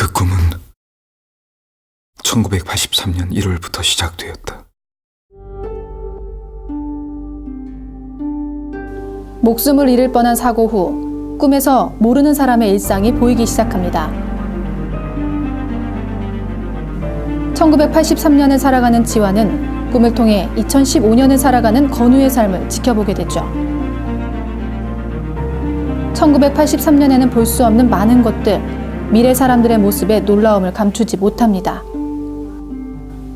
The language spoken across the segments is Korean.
그 꿈은 1983년 1월부터 시작되었다. 목숨을 잃을 뻔한 사고 후 꿈에서 모르는 사람의 일상이 보이기 시작합니다. 1983년을 살아가는 지환은 꿈을 통해 2015년을 살아가는 건우의 삶을 지켜보게 되죠. 1983년에는 볼 수 없는 많은 것들, 미래 사람들의 모습에 놀라움을 감추지 못합니다.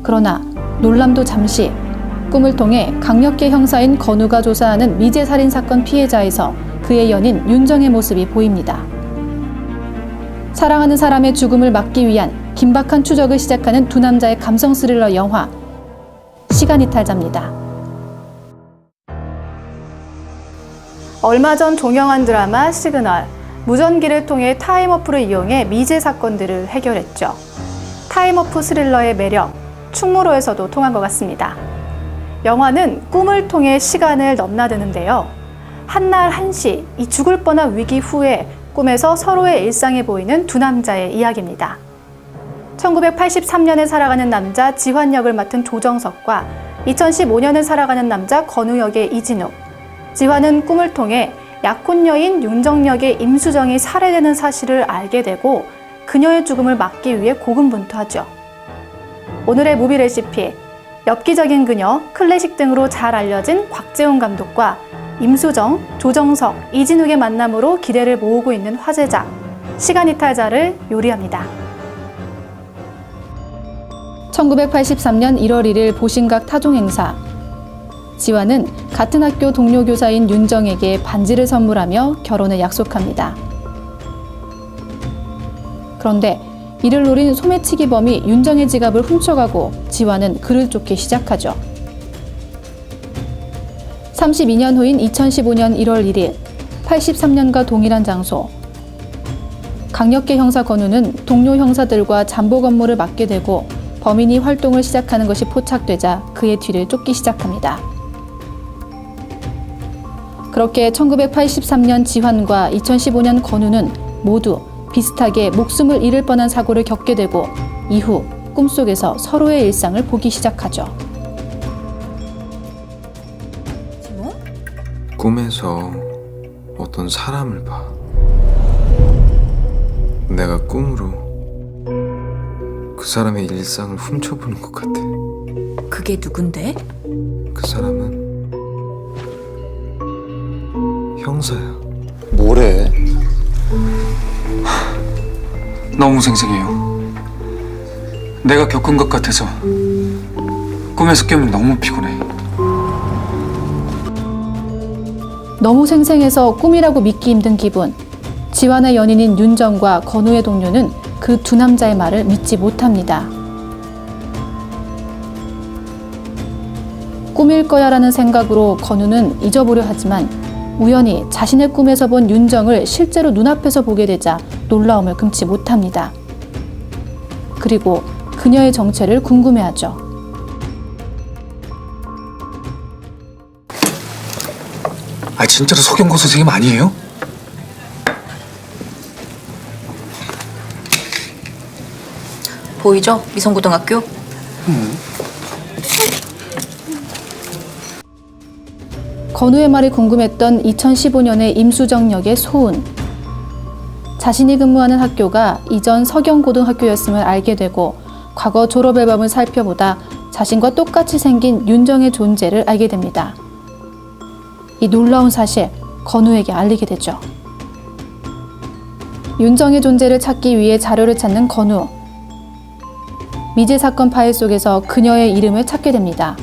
그러나 놀람도 잠시, 꿈을 통해 강력계 형사인 건우가 조사하는 미제 살인 사건 피해자에서 그의 연인 윤정의 모습이 보입니다. 사랑하는 사람의 죽음을 막기 위한 긴박한 추적을 시작하는 두 남자의 감성 스릴러 영화 시간이탈자입니다. 얼마 전 종영한 드라마 시그널, 무전기를 통해 타임워프를 이용해 미제 사건들을 해결했죠. 타임워프 스릴러의 매력, 충무로에서도 통한 것 같습니다. 영화는 꿈을 통해 시간을 넘나드는데요. 한날 한시, 이 죽을 뻔한 위기 후에 꿈에서 서로의 일상이 보이는 두 남자의 이야기입니다. 1983년에 살아가는 남자 지환 역을 맡은 조정석과 2015년을 살아가는 남자 건우 역의 이진욱. 지환은 꿈을 통해 약혼 여인 윤정 역의 임수정이 살해되는 사실을 알게 되고 그녀의 죽음을 막기 위해 고군분투하죠. 오늘의 무비 레시피, 엽기적인 그녀, 클래식 등으로 잘 알려진 곽재훈 감독과 임수정, 조정석, 이진욱의 만남으로 기대를 모으고 있는 화제작 시간이탈자를 요리합니다. 1983년 1월 1일 보신각 타종행사. 지환은 같은 학교 동료 교사인 윤정에게 반지를 선물하며 결혼을 약속합니다. 그런데 이를 노린 소매치기범이 윤정의 지갑을 훔쳐가고 지환은 그를 쫓기 시작하죠. 32년 후인 2015년 1월 1일, 83년과 동일한 장소. 강력계 형사 건우는 동료 형사들과 잠복 업무를 맡게 되고 범인이 활동을 시작하는 것이 포착되자 그의 뒤를 쫓기 시작합니다. 그렇게 1983년 지환과 2015년 건우는 모두 비슷하게 목숨을 잃을 뻔한 사고를 겪게 되고 이후 꿈속에서 서로의 일상을 보기 시작하죠. 꿈에서 어떤 사람을 봐. 내가 꿈으로 그 사람의 일상을 훔쳐보는 것 같아. 그게 누군데? 그 사람은 형사야. 뭐래? 너무 생생해요. 내가 겪은 것 같아서 꿈에서 깨면 너무 피곤해. 너무 생생해서 꿈이라고 믿기 힘든 기분. 지환의 연인인 윤정과 건우의 동료는 그 두 남자의 말을 믿지 못합니다. 꿈일 거야라는 생각으로 건우는 잊어보려 하지만 우연히 자신의 꿈에서 본 윤정을 실제로 눈앞에서 보게 되자 놀라움을 금치 못합니다. 그리고 그녀의 정체를 궁금해하죠. 아, 진짜로 서경고 선생님 아니에요? 보이죠? 미성고등학교? 건우의 말이 궁금했던 2015년의 임수정 역의 소은. 자신이 근무하는 학교가 이전 서경고등학교였음을 알게 되고 과거 졸업 앨범을 살펴보다 자신과 똑같이 생긴 윤정의 존재를 알게 됩니다. 이 놀라운 사실, 건우에게 알리게 되죠. 윤정의 존재를 찾기 위해 자료를 찾는 건우. 미제 사건 파일 속에서 그녀의 이름을 찾게 됩니다.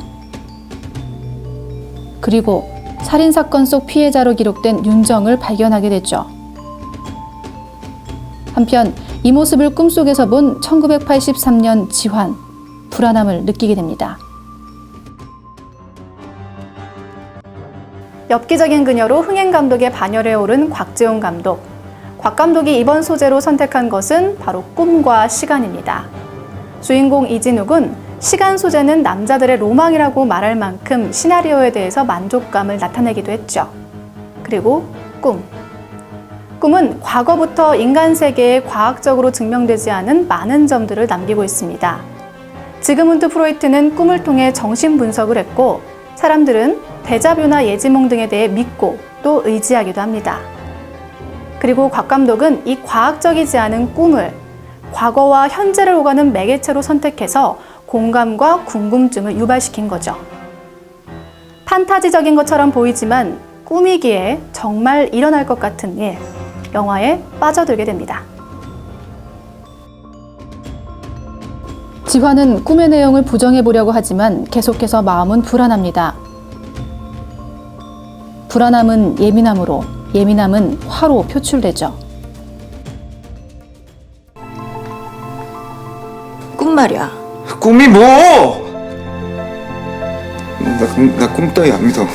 그리고 살인사건 속 피해자로 기록된 윤정을 발견하게 되죠. 한편 이 모습을 꿈속에서 본 1983년 지환, 불안함을 느끼게 됩니다. 엽기적인 그녀로 흥행 감독의 반열에 오른 곽재훈 감독. 곽 감독이 이번 소재로 선택한 것은 바로 꿈과 시간입니다. 주인공 이진욱은 시간 소재는 남자들의 로망이라고 말할 만큼 시나리오에 대해서 만족감을 나타내기도 했죠. 그리고 꿈. 꿈은 과거부터 인간 세계에 과학적으로 증명되지 않은 많은 점들을 남기고 있습니다. 지그문드 프로이트는 꿈을 통해 정신 분석을 했고, 사람들은 데자뷰나 예지몽 등에 대해 믿고 또 의지하기도 합니다. 그리고 곽 감독은 이 과학적이지 않은 꿈을 과거와 현재를 오가는 매개체로 선택해서 공감과 궁금증을 유발시킨 거죠. 판타지적인 것처럼 보이지만 꿈이기에 정말 일어날 것 같은 일, 영화에 빠져들게 됩니다. 지환은 꿈의 내용을 부정해 보려고 하지만 계속해서 마음은 불안합니다. 불안함은 예민함으로, 예민함은 화로 표출되죠. 꿈 말이야. 꿈이 뭐? 나 꿈 따위 안 믿어.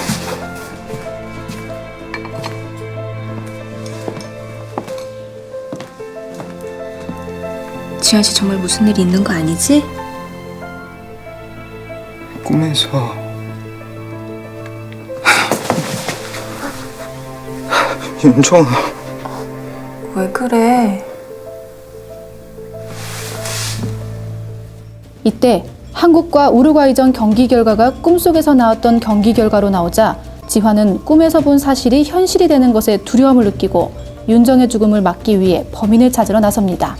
지환 씨 정말 무슨 일이 있는 거 아니지? 꿈에서 윤정아. 왜 그래? 이때 한국과 우루과이전 경기 결과가 꿈속에서 나왔던 경기 결과로 나오자 지환은 꿈에서 본 사실이 현실이 되는 것에 두려움을 느끼고 윤정의 죽음을 막기 위해 범인을 찾으러 나섭니다.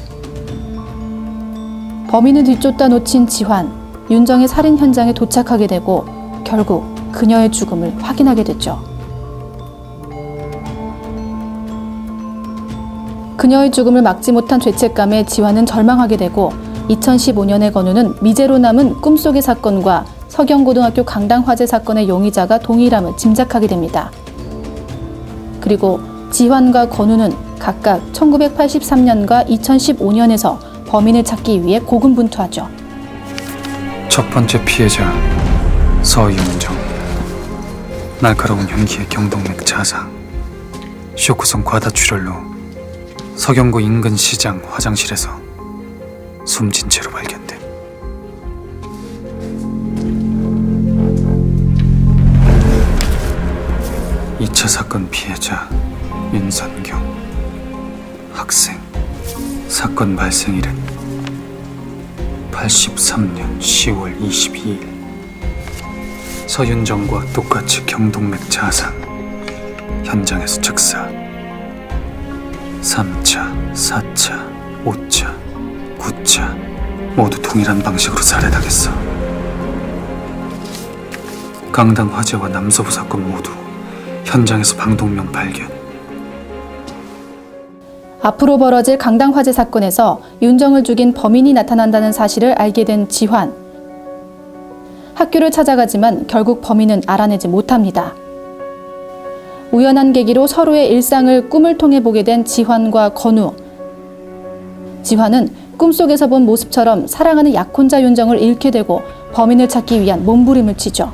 범인을 뒤쫓다 놓친 지환, 윤정의 살인 현장에 도착하게 되고 결국 그녀의 죽음을 확인하게 됐죠. 그녀의 죽음을 막지 못한 죄책감에 지환은 절망하게 되고 2015년에 건우는 미제로 남은 꿈속의 사건과 서경고등학교 강당화재 사건의 용의자가 동일함을 짐작하게 됩니다. 그리고 지환과 건우는 각각 1983년과 2015년에서 범인을 찾기 위해 고군분투하죠. 첫 번째 피해자 서윤정. 날카로운 흉기의 경동맥 자상, 쇼크성 과다출혈로 서경고 인근 시장 화장실에서 숨진 채로 발견돼. 이 차 사건 피해자 윤선경 학생. 사건 발생일은 83년 10월 22일. 서윤정과 똑같이 경동맥 자상. 현장에서 즉사. 3차, 4차, 5차, 9차 모두 동일한 방식으로 살해당했어. 강당 화재와 남서부 사건 모두 현장에서 방독면 발견. 앞으로 벌어질 강당 화재 사건에서 윤정을 죽인 범인이 나타난다는 사실을 알게 된 지환. 학교를 찾아가지만 결국 범인은 알아내지 못합니다. 우연한 계기로 서로의 일상을 꿈을 통해 보게 된 지환과 건우. 지환은 꿈속에서 본 모습처럼 사랑하는 약혼자 윤정을 잃게 되고 범인을 찾기 위한 몸부림을 치죠.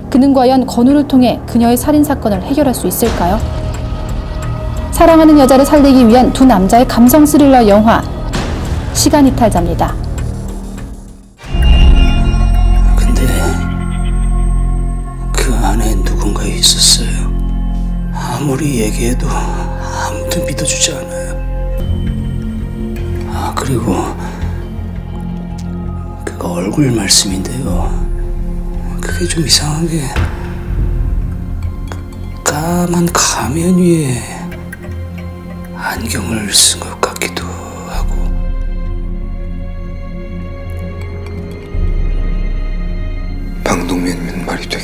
그는 과연 건우를 통해 그녀의 살인사건을 해결할 수 있을까요? 사랑하는 여자를 살리기 위한 두 남자의 감성 스릴러 영화 시간이탈자입니다. 근데 그 안에 누군가 있었어요. 아무리 얘기해도 아무도 믿어주지 않아요. 아, 그리고 그거 얼굴 말씀인데요. 그게 좀 이상한 게 까만 가면 위에 안경을 쓴 것 같기도 하고. 방독면이면 말이 돼.